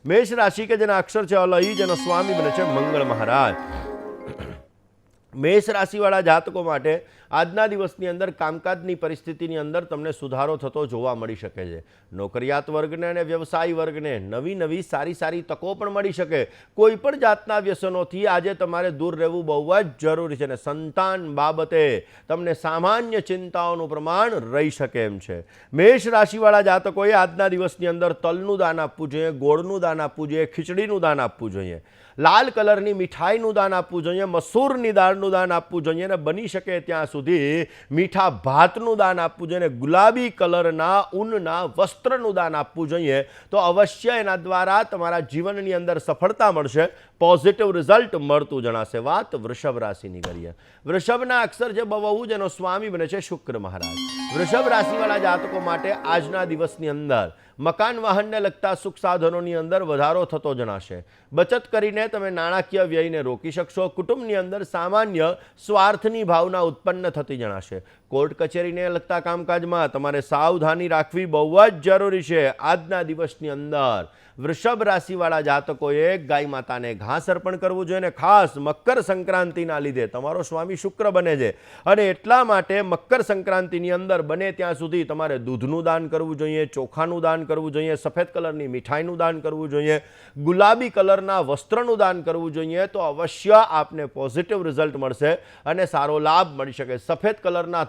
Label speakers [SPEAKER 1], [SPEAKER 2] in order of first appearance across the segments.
[SPEAKER 1] મેષ રાશિ કે જેના અક્ષર છે અલઈ, જેનો સ્વામી બને છે મંગળ મહારાજ। મેષ રાશિવાળા જાતકો માટે આજના દિવસની અંદર કામકાજની પરિસ્થિતિની અંદર તમને સુધારો થતો જોવા મળી શકે છે। નોકરિયાત વર્ગને અને વ્યવસાય વર્ગને નવી નવી સારી તકો પણ મળી શકે। કોઈ પણ જાતના વ્યસનોથી આજે તમારે દૂર રહેવું બહુ જ જરૂરી છે અને સંતાન બાબતે તમને સામાન્ય ચિંતાઓનું પ્રમાણ રહી શકે એમ છે। મેષ રાશિવાળા જાતકોએ આજના દિવસની અંદર તલનું દાન આપવું જોઈએ, ગોળનું દાન આપવું જોઈએ, ખીચડીનું દાન આપવું જોઈએ, લાલ કલરની મીઠાઈનું દાન આપવું જોઈએ, મસૂરની દાળનું દાન આપવું જોઈએ અને બની શકે ત્યાં સુધી મીઠા ભાતનું દાન આપવું જોઈએ, ગુલાબી કલરના ઊનના વસ્ત્રનું દાન આપવું જોઈએ। તો અવશ્ય એના દ્વારા તમારા જીવનની અંદર સફળતા મળશે, પોઝિટિવ રિઝલ્ટ મળતું જણાશે। વાત વૃષભ રાશિની કરીએ। વૃષભના અક્ષર છે બહુ, જેનો સ્વામી બને છે શુક્ર મહારાજ। વૃષભ રાશિવાળા જાતકો માટે આજના દિવસની અંદર મકાન વાહનને લગતા સુખ સાધનોની અંદર વધારો થતો જણાશે। બચત કરીને તમે નાણાકીય વ્યયને રોકી શકશો। કુટુંબની અંદર સામાન્ય સ્વાર્થની ભાવના ઉત્પન્ન થતી જણાશે। કોર્ટ કચેરીને લગતા કામકાજમાં તમારે સાવધાની રાખવી બહુ જ જરૂરી છે। આજના દિવસની અંદર વૃષભ રાશિવાળા જાતકોએ ગાય માતાને ઘાસ અર્પણ કરવું જોઈએ અને ખાસ મકર સંક્રાંતિના લીધે તમારો સ્વામી શુક્ર બને છે અને એટલા માટે મકર સંક્રાંતિની અંદર બને ત્યાં સુધી તમારે દૂધનું દાન કરવું જોઈએ, ચોખાનું દાન કરવું જોઈએ, સફેદ કલરની મીઠાઈનું દાન કરવું જોઈએ, ગુલાબી કલરના વસ્ત્રનું દાન કરવું જોઈએ। તો અવશ્ય આપને પોઝિટિવ રિઝલ્ટ મળશે અને સારો લાભ મળી શકે। સફેદ કલરના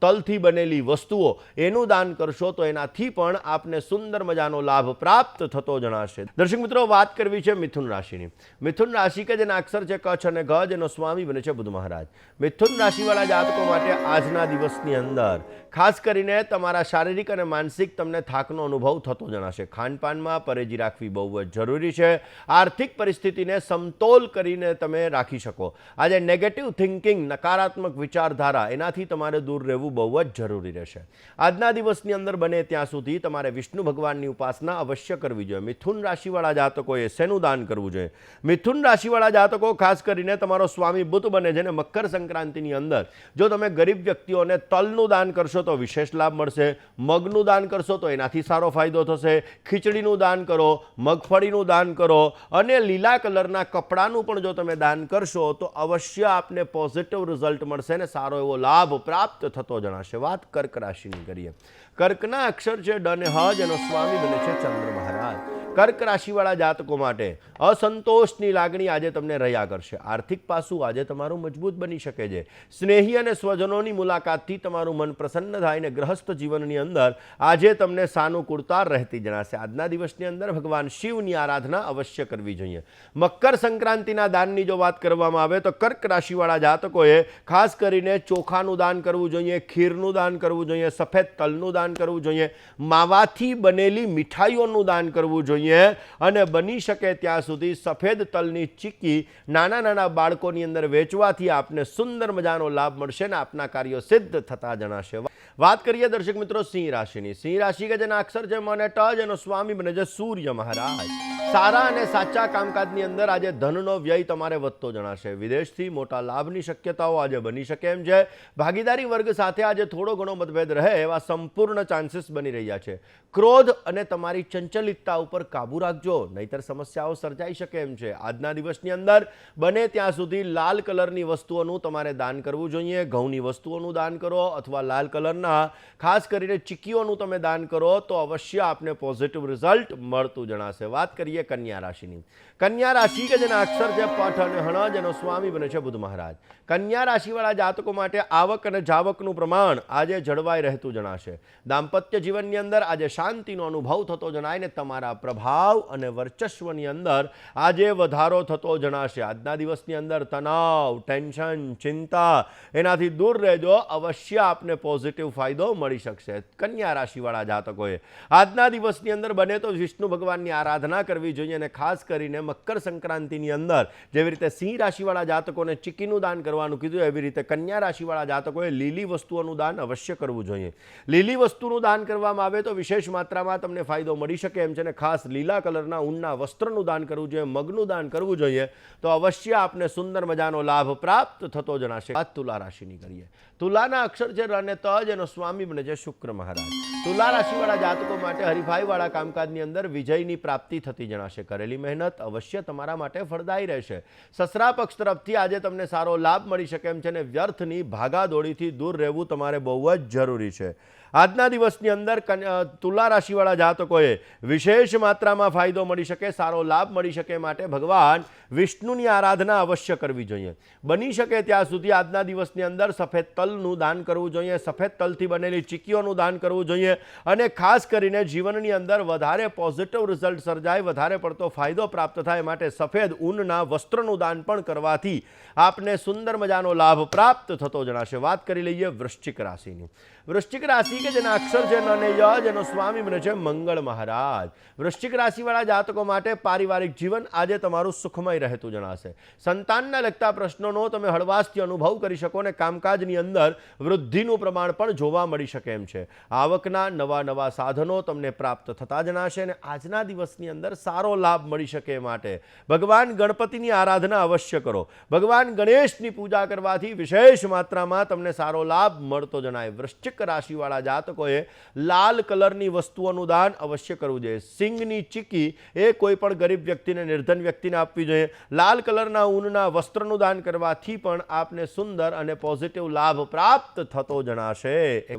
[SPEAKER 1] તલથી બનેલી વસ્તુઓ એનું દાન કરશો તો એનાથી પણ આપને સુંદર મજાનો લાભ પ્રાપ્ત થતો જણાશે। દર્શક મિત્રો, વાત કરવી છે મિથુન રાશિની। મિથુન રાશિ કે જેના અક્ષર છે કચ્છ અને ગ, જેનો સ્વામી બને છે બુધ મહારાજ। મિથુન રાશિવાળા જાતકો માટે આજના દિવસની અંદર ખાસ કરીને તમારા શારીરિક અને માનસિક તમને થાકનો અનુભવ થતો જણાશે। ખાનપાનમાં પરેજી રાખવી બહુ જ જરૂરી છે। આર્થિક પરિસ્થિતિને સમતોલ કરીને તમે રાખી શકો। આજે નેગેટિવ થિંકિંગ, નકારાત્મક વિચારધારા, એનાથી તમારે દૂર રહેવું બહુ જ જરૂરી રહેશે। આજના દિવસની અંદર બને ત્યાં સુધી તમારે વિષ્ણુ ભગવાનની ઉપાસના અવશ્ય કરવી જોઈએ। મિથુન રાશિવાળા જાતકોએ શેનું દાન કરવું જોઈએ? મિથુન રાશિવાળા જાતકો ખાસ કરીને તમારો સ્વામી બુધ બને છે અને મકર સંક્રાંતિની અંદર જો તમે ગરીબ વ્યક્તિઓને તલનું દાન કરશો તો વિશેષ લાભ મળશે। મગનું દાન કરશો તો એનાથી સારો ફાયદો થશે। ખીચડીનું દાન કરો, મગફળીનું દાન કરો અને લીલા કલરના કપડાનું પણ જો તમે દાન કરશો તો અવશ્ય આપને પોઝિટિવ રિઝલ્ટ મળશે અને સારો એવો લાભ પ્રાપ્ત થતો જણાશે। વાત કર્ક રાશિની કરીએ। કર્કના અક્ષર છે ડ અને હ, જેનો સ્વામી બને છે ચંદ્ર મહારાજ। કર્ક રાશિવાળા જાતકો માટે અસંતોષની લાગણી આજે તમને રહ્યા કરશે। આર્થિક પાસું આજે તમારું મજબૂત બની શકે છે। સ્નેહી અને સ્વજનોની મુલાકાતથી તમારું મન પ્રસન્ન થાય અને ગ્રહસ્થ જીવનની અંદર આજે તમને સાનુકૂળતા રહેતી જણાશે। આજના દિવસની અંદર ભગવાન શિવની આરાધના અવશ્ય કરવી જોઈએ। મકર સંક્રાંતિના દાનની જો વાત કરવામાં આવે તો કર્ક રાશિવાળા જાતકોએ ખાસ કરીને ચોખાનું દાન કરવું જોઈએ, ખીરનું દાન કરવું જોઈએ, સફેદ તલનું દાન કરવું જોઈએ, માવાથી બનેલી મીઠાઈઓનું દાન કરવું જોઈએ અને બની શકે ત્યાં સુધી સફેદ તલની ચીક્કી નાના બાળકોની અંદર વેચવાથી આપને સુંદર મજાનો લાભ મળશે અને આપના કાર્યો સિદ્ધ થતા જણાશે। વાત કરીએ દર્શક મિત્રો સિંહ રાશિની। સિંહ રાશિ કે જેના અક્ષર છે મ અને ટ, જેનો સ્વામી બને છે સૂર્ય મહારાજ। સારા અને સાચા કામકાજની અંદર આજે ધનનો વ્યય તમારે વધતો જણાશે। વિદેશથી મોટા લાભની શક્યતાઓ આજે બની શકે એમ છે। ભાગીદારી વર્ગ સાથે આજે થોડો ઘણો મતભેદ રહે એવા સંપૂર્ણ ચાન્સીસ બની રહ્યા છે। ક્રોધ અને તમારી ચંચલિતતા ઉપર કાબુ રાખજો, નહીતર સમસ્યાઓ સર્જાઈ શકે એમ છે। આજના દિવસની અંદર બને ત્યાં સુધી લાલ કલરની વસ્તુઓનું તમારે દાન કરવું જોઈએ। ઘઉંની વસ્તુઓનું દાન કરો અથવા લાલ કલરના ખાસ કરીને ચીક્કીઓનું તમે દાન કરો તો અવશ્ય આપને પોઝિટિવ રિઝલ્ટ મળતું જણાશે। વાત કરીએ કન્યા રાશિની। કન્યા રાશિ કે જેના અક્ષર છે પઠ અને હણ, જેનો સ્વામી બને છે બુધ મહારાજ। કન્યા રાશિવાળા જાતકો માટે આવક અને જાવકનું પ્રમાણ આજે જળવાઈ રહેતું જણાશે। દાંપત્ય જીવનની અંદર આજે શાંતિનો અનુભવ થતો જણાય ને તમારા પ્રભાવ અને વર્ચસ્વની અંદર આજે વધારો થતો જણાશે। આજના દિવસની અંદર તણાવ, ટેન્શન, ચિંતા એનાથી દૂર રહેજો, અવશ્ય આપને પોઝિટિવ ફાયદો મળી શકશે। કન્યા રાશિવાળા જાતકોએ આજના દિવસની અંદર બને તો વિષ્ણુ ભગવાનની આરાધના કરવી જોઈએ અને ખાસ કરીને મકર સંક્રાંતિની અંદર જેવી રીતે સિંહ રાશિવાળા જાતકોને ચીક્કીનું દાન કરવાનું કીધું એવી રીતે કન્યા રાશિવાળા જાતકોએ લીલી વસ્તુઓનું દાન અવશ્ય કરવું જોઈએ। લીલી વસ્તુનું દાન કરવામાં આવે તો વિશેષ માત્રામાં તમને ફાયદો મળી શકે એમ છે અને ખાસ લીલા કલરના ઊનના વસ્ત્રનું દાન કરવું જોઈએ, મગનું દાન કરવું જોઈએ તો અવશ્ય આપને સુંદર મજાનો લાભ પ્રાપ્ત થતો જણાશે। વાત તુલા રાશિની કરીએ। તુલાના અક્ષર છે ર અને ત, જેનો જેનો સ્વામી બને છે શુક્ર મહારાજ. તુલા રાશિવાળા જાતકો માટે હરીફાઈવાળા કામકાજની અંદર વિજયની પ્રાપ્તિ થતી જણાશે. કરેલી મહેનત અવશ્ય તમારા માટે ફળદાયી રહેશે. સસરા પક્ષ તરફથી આજે તમને સારો લાભ મળી શકે એમ છે અને વ્યર્થની ભાગાદોડીથી દૂર રહેવું તમારે બહુ જ જરૂરી છે. આજના દિવસની અંદર તુલા રાશિવાળા જાતકોએ વિશેષ માત્રામાં ફાયદો મળી શકે, સારો લાભ મળી શકે માટે ભગવાન વિષ્ણુની આરાધના અવશ્ય કરવી જોઈએ. બની શકે ત્યાં સુધી આજના દિવસની અંદર સફેદ તલનું દાન કરવું જોઈએ, સફેદ તલથી બનેલી ચીકીઓનું દાન કરવું જોઈએ અને ખાસ કરીને જીવનની અંદર વધારે પોઝિટિવ રિઝલ્ટ સર્જાય, વધારે પડતો ફાયદો પ્રાપ્ત થાય માટે સફેદ ઊનના વસ્ત્રનું દાન પણ કરવાથી આપને સુંદર મજાનો લાભ પ્રાપ્ત થતો જણાશે. વાત કરી લઈએ વૃશ્ચિક રાશિની. વૃશ્ચિક રાશિ કે જેના અક્ષર છે ન અને ય, જેનો સ્વામી બને છે મંગળ મહારાજ. વૃશ્ચિક રાશિવાળા જાતકો માટે પારિવારિક જીવન આજે તમારું સુખમય રહેતું જણાશે. સંતાનના લગતા પ્રશ્નોનો તમે હળવાશથી અનુભવ કરી શકો અને કામકાજની અંદર વૃદ્ધિનું પ્રમાણ પણ જોવા મળી શકે એમ છે. આવકના નવા સાધનો તમને પ્રાપ્ત થતા જણાશે અને આજના દિવસની અંદર સારો લાભ મળી શકે માટે ભગવાન ગણપતિની આરાધના અવશ્ય કરો. ભગવાન ગણેશની પૂજા કરવાથી વિશેષ માત્રામાં તમને સારો લાભ મળતો જણાય. વૃશ્ચિક રાશિવાળા જાતકોએ લાલ કલરની વસ્તુઓનું દાન અવશ્ય કરવું જોઈએ. સિંગની ચીકી એ કોઈ પણ ગરીબ વ્યક્તિને, નિર્ધન વ્યક્તિને આપવી જોઈએ. લાલ કલરના ઊનના વસ્ત્રનું દાન કરવાથી પણ આપને સુંદર અને પોઝિટિવ લાભ પ્રાપ્ત થતો જણાશે.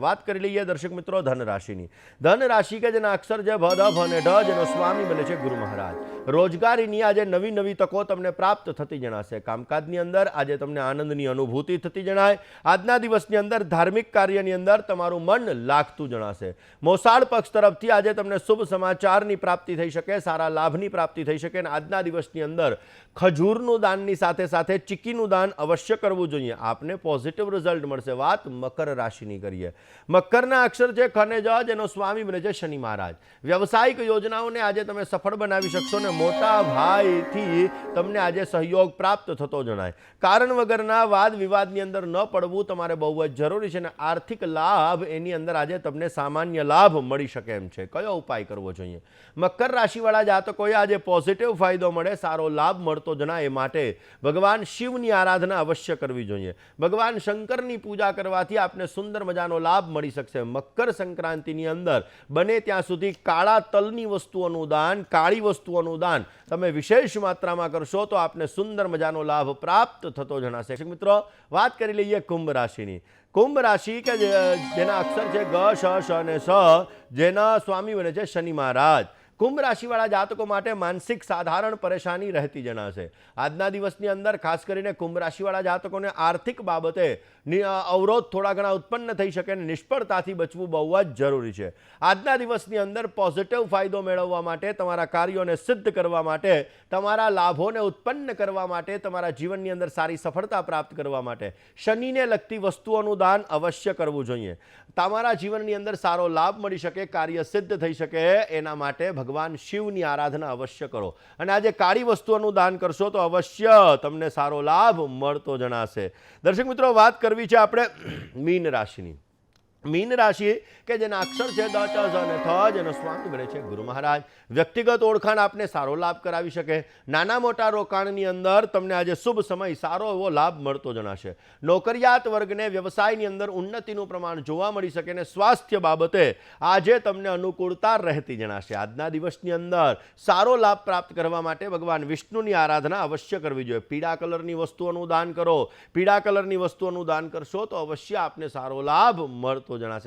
[SPEAKER 1] વાત કરી લઈએ દર્શક મિત્રો ધન રાશિની. ધન રાશિ કે જેના અક્ષર છે ભ, ધ, ભ અને ઢ, જેનો સ્વામી બને છે ગુરુ મહારાજ. રોજગારીની આજે નવી તકો તમને પ્રાપ્ત થતી જણાશે. કામકાજની અંદર આજે તમને આનંદની અનુભૂતિ થતી જણાય. આજના દિવસની અંદર ધાર્મિક કાર્યની અંદર તમારું મન લાગતું જણાશે. મોસાળ પક્ષ તરફથી આજે તમને શુભ સમાચારની પ્રાપ્તિ થઈ શકે, સારા લાભની પ્રાપ્તિ થઈ શકે અને આજના દિવસની અંદર ખજૂરનું દાનની સાથે ચીકીનું દાન અવશ્ય કરવું જોઈએ. આપને પોઝિટિવ રિઝલ્ટ મળશે. વાત મકર રાશિની કરીએ. મકરના અક્ષર છે ખ અને જ, જેનો સ્વામી બને છે શનિ મહારાજ. વ્યવસાયિક યોજનાઓને આજે તમે સફળ બનાવી શકશો ને મોટા ભાઈથી તમને આજે સહયોગ પ્રાપ્ત થતો જણાય. કારણ વગરના વાદ વિવાદની અંદર ન પડવું તમારે બહુ જ જરૂરી છે અને આર્થિક લાભ એની અંદર આજે તમને સામાન્ય લાભ મળી શકે એમ છે. કયો ઉપાય કરવો જોઈએ? મકર રાશિવાળા જાતકોએ આજે પોઝિટિવ ફાયદો મળે, સારો લાભ મળતો જણાય એ માટે ભગવાન શિવની આરાધના અવશ્ય કરવી જોઈએ. ભગવાન શંકરની પૂજા કરવાથી આપને સુંદર મજાનો લાભ મળી શકશે. મકર સંક્રાંતિની અંદર બને ત્યાં સુધી કાળા તલની વસ્તુઓનું દાન, કાળી વસ્તુઓનું દાન તમે વિશેષ માત્રામાં કરશો તો આપને સુંદર મજાનો લાભ પ્રાપ્ત થતો જણાશે. મિત્રો વાત કરી લઈએ કુંભ રાશિની. કુંભ રાશિ કે જેના અક્ષર છે ગ, શ અને સ, જેના સ્વામી બને છે શનિ મહારાજ. કુંભ રાશિવાળા જાતકો માટે માનસિક સાધારણ પરેશાની રહેતી જણાશે. આજના દિવસની અંદર ખાસ કરીને કુંભ રાશિવાળા જાતકોને આર્થિક બાબતે અવરોધ થોડા ઘણા ઉત્પન્ન થઈ શકે અને નિષ્ફળતાથી બચવું બહુ જ જરૂરી છે. આજના દિવસની અંદર પોઝિટિવ ફાયદો મેળવવા માટે, તમારા કાર્યોને સિદ્ધ કરવા માટે, તમારા લાભોને ઉત્પન્ન કરવા માટે, તમારા જીવનની અંદર સારી સફળતા પ્રાપ્ત કરવા માટે શનિને લગતી વસ્તુઓનું દાન અવશ્ય કરવું જોઈએ. તમારા જીવનની અંદર સારો લાભ મળી શકે, કાર્ય સિદ્ધ થઈ શકે એના માટે ભગવાન શિવની આરાધના અવશ્ય કરો અને આજે કાળી વસ્તુઓનું દાન કરશો તો અવશ્ય તમને સારો લાભ મળતો જણાશે. દર્શક મિત્રો, વાત કરવી છે આપણે મીન રાશિની. મીન રાશિ કે જેના અક્ષર છે દ, ચ, ઝ અને થ, જેનો સ્વામી બને છે ગુરુ મહારાજ. વ્યક્તિગત ઓળખાણ આપને સારો લાભ કરાવી શકે. નાના મોટા રોકાણની અંદર તમને આજે શુભ સમય, સારો એવો લાભ મળતો જણાશે. નોકરિયાત વર્ગને વ્યવસાયની અંદર ઉન્નતિનું પ્રમાણ જોવા મળી શકે અને સ્વાસ્થ્ય બાબતે આજે તમને અનુકૂળતા રહેતી જણાશે. આજના દિવસની અંદર સારો લાભ પ્રાપ્ત કરવા માટે ભગવાન વિષ્ણુની આરાધના અવશ્ય કરવી જોઈએ. પીળા કલરની વસ્તુઓનું દાન કરો. પીળા કલરની વસ્તુઓનું દાન કરશો તો અવશ્ય આપને સારો લાભ મળતો જણાશે.